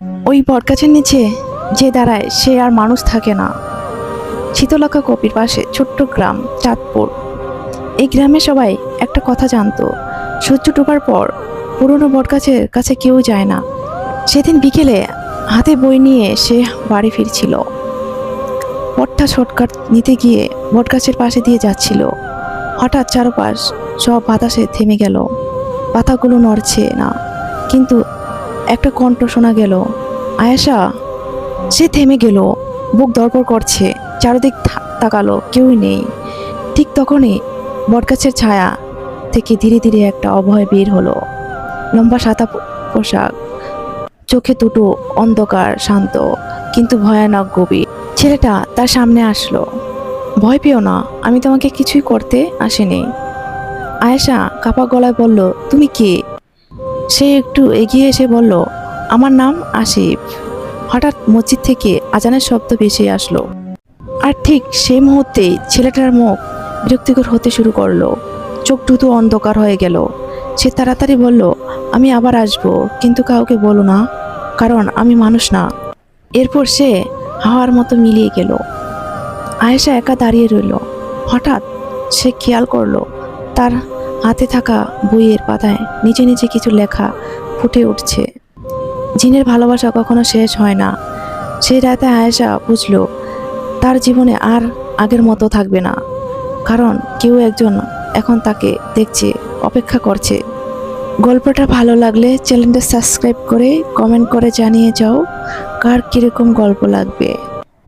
ওই বটগাছের নিচে যে দাঁড়ায় সে আর মানুষ থাকে না। শীতলক্ষা কপির পাশে ছোট্ট গ্রাম চাঁদপুর। এই গ্রামে সবাই একটা কথা জানতো, সূর্য ডোবার পর পুরনো বটগাছের কাছে কেউ যায় না। সেদিন বিকেলে হাতে বই নিয়ে সে বাড়ি ফিরছিল। পথটা শর্টকাট নিতে গিয়ে বটগাছের পাশে দিয়ে যাচ্ছিল। হঠাৎ চারপাশ সব বাতাসে থেমে গেল। পাতাগুলো নড়ছে না, কিন্তু একটা কণ্ঠ শোনা গেল, আয়েশা। সে থেমে গেল, বুক ধড়ফড় করছে। চারদিক তাকালো, কেউই নেই। ঠিক তখনই বটগাছের ছায়া থেকে ধীরে ধীরে একটা অভয় বের হলো। লম্বা সাদা পোশাক, চোখে দুটো অন্ধকার, শান্ত কিন্তু ভয়ানক গভীর। ছেলেটা তার সামনে আসলো। ভয় পেও না, আমি তোমাকে কিছুই করতে আসিনি। আয়েশা কাপা গলায় বলল, তুমি কে? সে একটু এগিয়ে এসে বলল, আমার নাম আসিফ। হঠাৎ মসজিদ থেকে আজানের শব্দ ভেসে আসলো। আর ঠিক সেই মুহূর্তেই ছেলেটার মুখ বিরক্তিকর হতে শুরু করলো। চোখ দ্রুত অন্ধকার হয়ে গেল। সে তাড়াতাড়ি বলল, আমি আবার আসবো, কিন্তু কাউকে বলো না, কারণ আমি মানুষ না। এরপর সে হাওয়ার মতো মিলিয়ে গেল। আয়েশা একা দাঁড়িয়ে রইল। হঠাৎ সে খেয়াল করলো তার হাতে থাকা বইয়ের পাতায় নিচে নিচে কিছু লেখা ফুটে উঠছে। জিনের ভালোবাসা কখনো শেষ হয় না। সেই রাতে আয়েশা বুঝলো তার জীবনে আর আগের মতো থাকবে না, কারণ কেউ একজন এখন তাকে দেখছে, অপেক্ষা করছে। গল্পটা ভালো লাগলে চ্যানেলটা সাবস্ক্রাইব করে কমেন্ট করে জানিয়ে যাও কার কীরকম গল্প লাগবে।